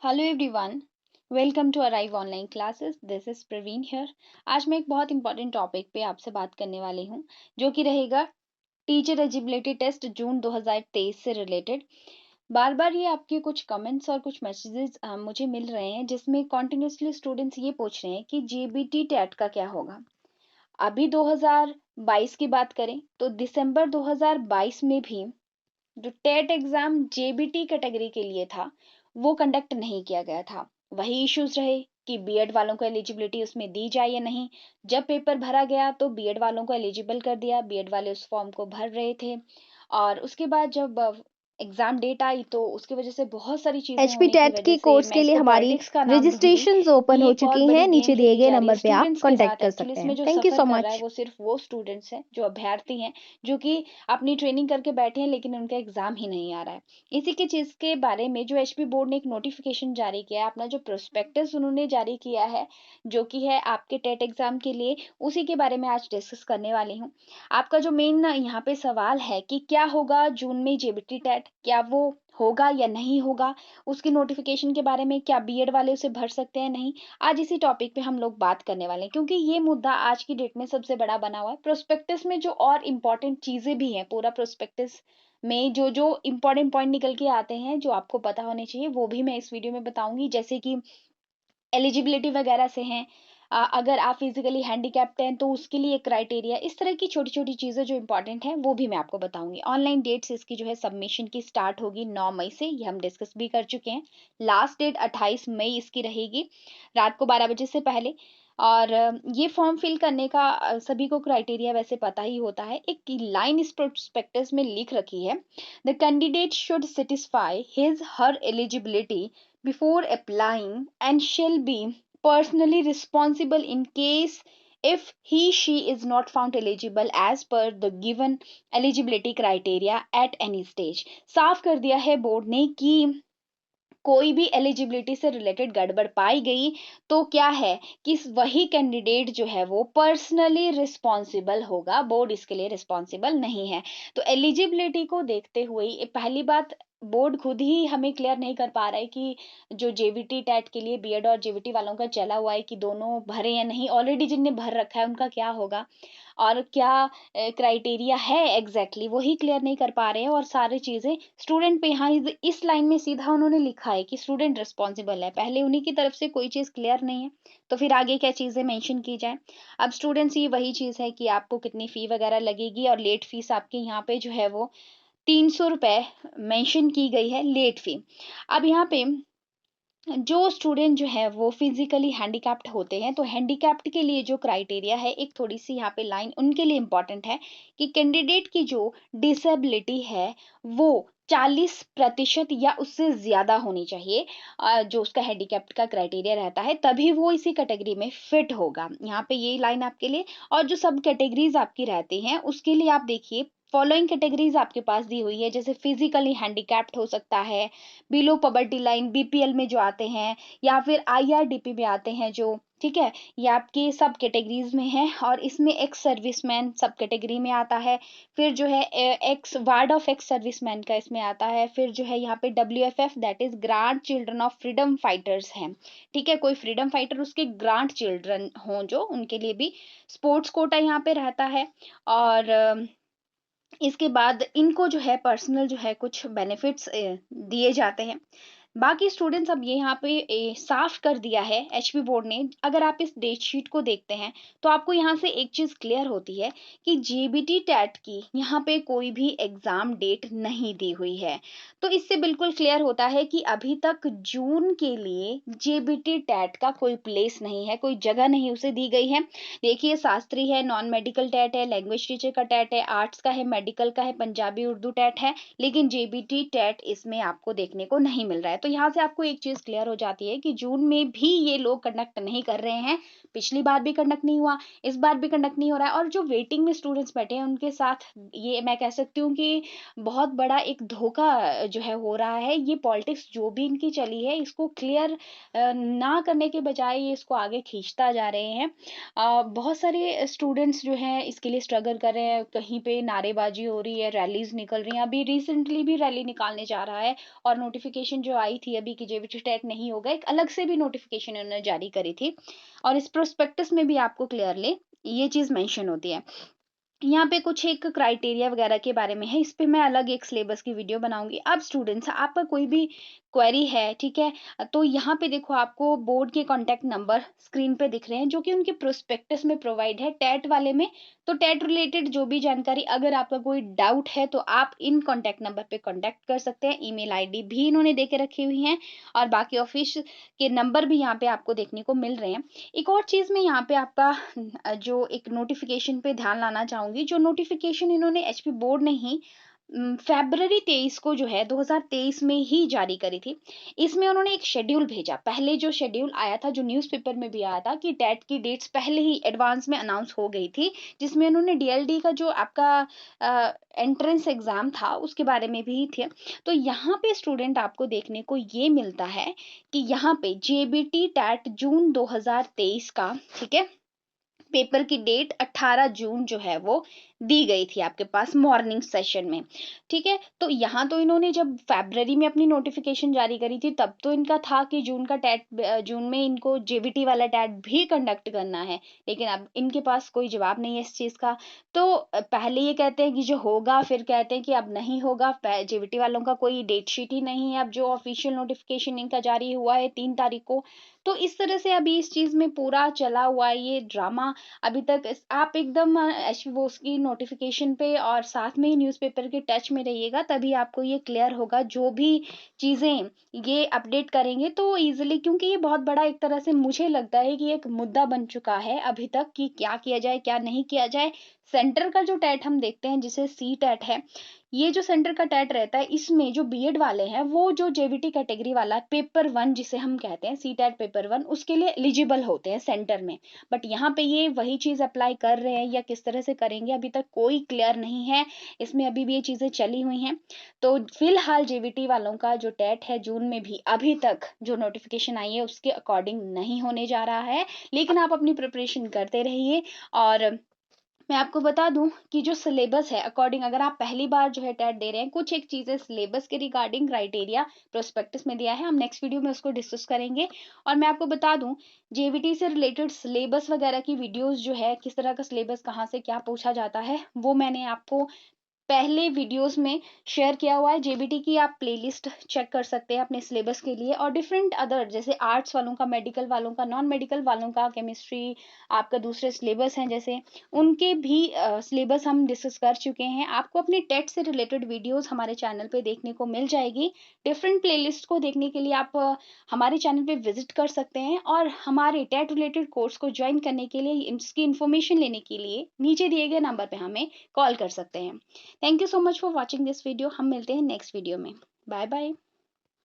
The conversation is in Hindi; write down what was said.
Hello everyone, welcome to Arrive online classes. This is Praveen here. आज मैं एक बहुत इंपॉर्टेंट टॉपिक पे आपसे बात करने वाली हूँ, जो कि रहेगा टीचर एलिजिबिलिटी टेस्ट जून 2023 से रिलेटेड। बार बार ये आपके कुछ कमेंट्स और कुछ मैसेजेस मुझे मिल रहे हैं, जिसमें कॉन्टिन्यूसली स्टूडेंट्स ये पूछ रहे हैं कि जेबीटी टेट का क्या होगा। अभी 2022 की बात करें तो दिसंबर 2022 में भी जो टेट एग्जाम जेबीटी कैटेगरी के लिए था, वो कंडक्ट नहीं किया गया था। वही इश्यूज रहे कि बीएड वालों को एलिजिबिलिटी उसमें दी जाए या नहीं। जब पेपर भरा गया तो बीएड वालों को एलिजिबल कर दिया, बीएड वाले उस फॉर्म को भर रहे थे। और उसके बाद जब एग्जाम डेट आई तो उसकी वजह से बहुत सारी चीजें एचपी होने की टेट वजह के से कोर्स मैं के लिए इसको हमारी पॉलिटिक्स का नाम दूंगी। रजिस्ट्रेशंस ओपन ये हो एक बहुत चुकी बड़ी हैं। गेम नीचे दिए खेली गए जा रही है नंबर पे आप स्टूडेंट्स के कांटेक्ट साथ। कर एक्चुअली सकते इसमें हैं। जो थैंक यू सफर सो कर रहा है मच। वो सिर्फ वो स्टूडेंट्स हैं, जो अभ्यर्थी हैं, जो कि अपनी ट्रेनिंग करके बैठे हैं लेकिन उनका एग्जाम ही नहीं आ रहा है। इसी के चीज के बारे में जो एचपी बोर्ड ने एक नोटिफिकेशन जारी किया है, अपना जो प्रोस्पेक्टस उन्होंने जारी किया है, जो कि है आपके टेट एग्जाम के लिए, उसी के बारे में आज डिस्कस करने वाली हूँ। आपका जो मेन यहाँ पे सवाल है कि क्या होगा जून में जेबीटी टेट, क्या वो होगा या नहीं होगा, उसकी नोटिफिकेशन के बारे में, क्या बीएड वाले उसे भर सकते हैं नहीं। आज इसी टॉपिक पे हम लोग बात करने वाले हैं, क्योंकि ये मुद्दा आज की डेट में सबसे बड़ा बना हुआ है। प्रोस्पेक्टस में जो और इम्पोर्टेंट चीजें भी हैं, पूरा प्रोस्पेक्टस में जो जो इम्पोर्टेंट पॉइंट निकल के आते हैं जो आपको पता होने चाहिए, वो भी मैं इस वीडियो में बताऊंगी। जैसे कि एलिजिबिलिटी वगैरह से हैं, अगर आप फिजिकली हैंडीकैप्ड हैं तो उसके लिए क्राइटेरिया, इस तरह की छोटी छोटी चीज़ें जो इंपॉर्टेंट हैं वो भी मैं आपको बताऊंगी। ऑनलाइन डेट्स इसकी जो है सबमिशन की स्टार्ट होगी 9 मई से, ये हम डिस्कस भी कर चुके हैं। लास्ट डेट 28 मई इसकी रहेगी, रात को 12 बजे से पहले। और ये फॉर्म फिल करने का सभी को क्राइटेरिया वैसे पता ही होता है। एक लाइन इस प्रोस्पेक्टस में लिख रखी है, the candidate should satisfy his her eligibility before applying and shall be personally responsible in case if he she is not found eligible as per the given eligibility criteria at any stage। साफ कर दिया है बोर्ड ने कि कोई भी एलिजिबिलिटी से रिलेटेड गड़बड़ पाई गई तो क्या है कि वही कैंडिडेट जो है वो पर्सनली रिस्पॉन्सिबल होगा, बोर्ड इसके लिए रिस्पॉन्सिबल नहीं है। तो एलिजिबिलिटी को देखते हुए पहली बात, बोर्ड खुद ही हमें क्लियर नहीं कर पा रहा है कि जो जेवीटी टेट के लिए बीएड और जेवीटी वालों का चला हुआ है कि दोनों भरे या नहीं, ऑलरेडी जिनने भर रखा है उनका क्या होगा और क्या क्राइटेरिया है एग्जैक्टली, वही क्लियर नहीं कर पा रहे हैं। और सारी चीजें स्टूडेंट पे यहाँ इस लाइन में सीधा उन्होंने लिखा है कि स्टूडेंट रिस्पॉन्सिबल है, पहले उन्हीं की तरफ से कोई चीज क्लियर नहीं है तो फिर आगे क्या चीजें मेंशन की जाए। अब स्टूडेंट्स ये वही चीज है कि आपको कितनी फी वगैरह लगेगी, और लेट फीस आपके यहाँ पे जो है वो 300 रुपए मेंशन की गई है, लेट फी। अब यहाँ पे जो स्टूडेंट जो है वो फिजिकली हैंडीकैप्ड होते हैं, तो हैंडीकैप्ड के लिए जो क्राइटेरिया है, एक थोड़ी सी यहाँ पे लाइन उनके लिए इंपॉर्टेंट है कि कैंडिडेट की जो डिसेबिलिटी है वो 40% या उससे ज्यादा होनी चाहिए। जो उसका हैंडीकैप्ड का क्राइटेरिया रहता है, तभी वो इसी कैटेगरी में फिट होगा। यहाँ पे ये लाइन आपके लिए। और जो सब कैटेगरीज आपकी रहती हैं उसके लिए आप देखिए, फॉलोइंग कैटेगरीज आपके पास दी हुई है। जैसे फिजिकली हैंडीकैप्ड हो सकता है, बिलो पॉवर्टी लाइन बीपीएल में जो आते हैं, या फिर आईआरडीपी में आते हैं जो, ठीक है, ये आपके सब कैटेगरीज में है। और इसमें एक्स सर्विसमैन सब कैटेगरी में आता है। फिर जो है ex ward of ex serviceman का इसमें आता है। फिर जो है यहाँ पे WFF, that is grant children of freedom fighters हैं, ठीक है, कोई फ्रीडम फाइटर उसके ग्रांट चिल्ड्रन हों जो, उनके लिए भी स्पोर्ट्स कोटा यहाँ पे रहता है। और इसके बाद इनको जो है पर्सनल जो है कुछ बेनिफिट्स दिए जाते हैं। बाकी स्टूडेंट्स, अब ये यहाँ पे साफ कर दिया है एचपी बोर्ड ने। अगर आप इस डेट शीट को देखते हैं तो आपको यहाँ से एक चीज क्लियर होती है कि जेबीटी टेट की यहाँ पे कोई भी एग्जाम डेट नहीं दी हुई है। तो इससे बिल्कुल क्लियर होता है कि अभी तक जून के लिए जेबीटी टेट का कोई प्लेस नहीं है, कोई जगह नहीं उसे दी गई है। देखिए, शास्त्री है, नॉन मेडिकल टेट है, लैंग्वेज टीचर का टेट है, आर्ट्स का है, मेडिकल का है, पंजाबी उर्दू टेट है, लेकिन जेबीटी टेट इसमें आपको देखने को नहीं मिल रहा है। तो यहाँ से आपको एक चीज क्लियर हो जाती है कि जून में भी ये लोग कंडक्ट नहीं कर रहे हैं। पिछली बार भी कंडक्ट नहीं हुआ, इस बार भी कंडक्ट नहीं हो रहा है। और जो वेटिंग में स्टूडेंट्स बैठे हैं उनके साथ ये मैं कह सकती हूँ कि बहुत बड़ा एक धोखा जो है हो रहा है। ये पॉलिटिक्स जो भी इनकी चली है, इसको क्लियर ना करने के बजाय ये इसको आगे खींचता जा रहे हैं। बहुत सारे स्टूडेंट्स जो हैं इसके लिए स्ट्रगल कर रहे हैं, कहीं पे नारेबाजी हो रही है, रैलीज निकल रही हैं। अभी रिसेंटली भी रैली निकालने जा रहा है और नोटिफिकेशन जो आई आई थी अभी कि जेवीटी टेट नहीं होगा, एक अलग से भी नोटिफिकेशन इन्होंने जारी करी थी और इस प्रोस्पेक्टस में भी आपको क्लियरली ये चीज़ मेंशन होती है। यहाँ पे कुछ एक क्राइटेरिया वगैरह के बारे में है, इस पे मैं अलग एक सिलेबस की वीडियो बनाऊँगी। अब स्टूडेंट्स आपका कोई भी क्वेरी है, ठीक है? तो यहाँ पे देखो आपको बोर्ड के कॉन्टैक्ट नंबर स्क्रीन पे दिख रहे हैं, जो कि उनके प्रोस्पेक्टस में प्रोवाइड है। टेट वाले में तो टेट रिलेटेड जो भी जानकारी, अगर आपका कोई डाउट है तो आप इन कॉन्टैक्ट नंबर पे कॉन्टैक्ट कर सकते हैं। ईमेल आईडी भी इन्होंने दे के रखी हुई हैं और बाकी ऑफिस के नंबर भी यहाँ पे आपको देखने को मिल रहे हैं। एक और चीज़ मैं यहाँ पे आपका जो एक नोटिफिकेशन पे ध्यान लाना चाहूँगी, जो नोटिफिकेशन इन्होंने एचपी बोर्ड ने ही फ़रवरी 23 को जो है 2023 में ही जारी करी थी। इसमें उन्होंने एक शेड्यूल भेजा। पहले जो शेड्यूल आया था, जो न्यूज़पेपर में भी आया था कि टेट की डेट्स पहले ही एडवांस में अनाउंस हो गई थी, जिसमें उन्होंने डीएलडी का जो आपका एंट्रेंस एग्ज़ाम था, उसके बारे में भी थे। तो यहाँ पे स्टूडेंट आपको देखने को ये मिलता है कि यहाँ पे जेबीटी टेट जून 2023 का, ठीक है? पेपर की डेट 18 जून जो है वो दी गई थी आपके पास मॉर्निंग सेशन में, ठीक है? तो यहाँ तो इन्होंने जब फ़रवरी में अपनी नोटिफ़िकेशन जारी करी थी तब तो इनका था कि जून का जून में इनको जेबीटी वाला टेट भी कंडक्ट करना है, लेकिन अब इनके पास कोई जवाब नहीं है इस चीज़ का। तो पहले ये कहते हैं कि जो होगा, फिर कहते हैं कि अब नहीं होगा। जेबीटी वालों का कोई डेट शीट ही नहीं है अब, जो ऑफिशियल नोटिफ़िकेशन इनका जारी हुआ है 3 तारीख को। तो इस तरह से अभी इस चीज़ में पूरा चला हुआ है ये ड्रामा। अभी तक आप एकदम एचपी बोस की नोटिफिकेशन पे और साथ में ही न्यूज़पेपर के टच में रहिएगा, तभी आपको ये क्लियर होगा। जो भी चीज़ें ये अपडेट करेंगे तो इजीली, क्योंकि ये बहुत बड़ा एक तरह से मुझे लगता है कि एक मुद्दा बन चुका है अभी तक कि क्या किया जाए क्या नहीं किया जाए। सेंटर का जो टेट हम देखते हैं जिसे सी टेट है, ये जो सेंटर का टेट रहता है, इसमें जो बीएड वाले हैं वो जो जेवीटी कैटेगरी वाला पेपर वन जिसे हम कहते हैं सी टेट पेपर वन, उसके लिए एलिजिबल होते हैं सेंटर में। बट यहाँ पे ये वही चीज़ अप्लाई कर रहे हैं या किस तरह से करेंगे अभी तक कोई क्लियर नहीं है। इसमें अभी भी ये चीज़ें चली हुई हैं। तो फिलहाल जेवीटी वालों का जो टेट है जून में भी अभी तक जो नोटिफिकेशन आई है उसके अकॉर्डिंग नहीं होने जा रहा है। लेकिन आप अपनी प्रिपरेशन करते रहिए। और मैं आपको बता दूं कि जो सिलेबस है अकॉर्डिंग, अगर आप पहली बार जो है टेट दे रहे हैं, कुछ एक चीज़ें सिलेबस के रिगार्डिंग क्राइटेरिया प्रोस्पेक्टस में दिया है, हम नेक्स्ट वीडियो में उसको डिस्कस करेंगे। और मैं आपको बता दूं जेवीटी से रिलेटेड सिलेबस वगैरह की वीडियोस जो है, किस तरह का सिलेबस कहाँ से क्या पूछा जाता है, वो मैंने आपको पहले वीडियोस में शेयर किया हुआ है। जेबीटी की आप प्लेलिस्ट चेक कर सकते हैं अपने सिलेबस के लिए। और डिफरेंट अदर जैसे आर्ट्स वालों का, मेडिकल वालों का, नॉन मेडिकल वालों का, केमिस्ट्री आपका दूसरे सिलेबस हैं जैसे, उनके भी सिलेबस हम डिस्कस कर चुके हैं। आपको अपने टेट से रिलेटेड वीडियोस हमारे चैनल पे देखने को मिल जाएगी। डिफरेंट प्लेलिस्ट को देखने के लिए आप हमारे चैनल पे विजिट कर सकते हैं और हमारे टेट रिलेटेड कोर्स को ज्वाइन करने के लिए, इसकी इन्फॉर्मेशन लेने के लिए नीचे दिए गए नंबर पे हमें कॉल कर सकते हैं। Thank you so much for watching this video. हम मिलते हैं नेक्स्ट वीडियो में। Bye bye.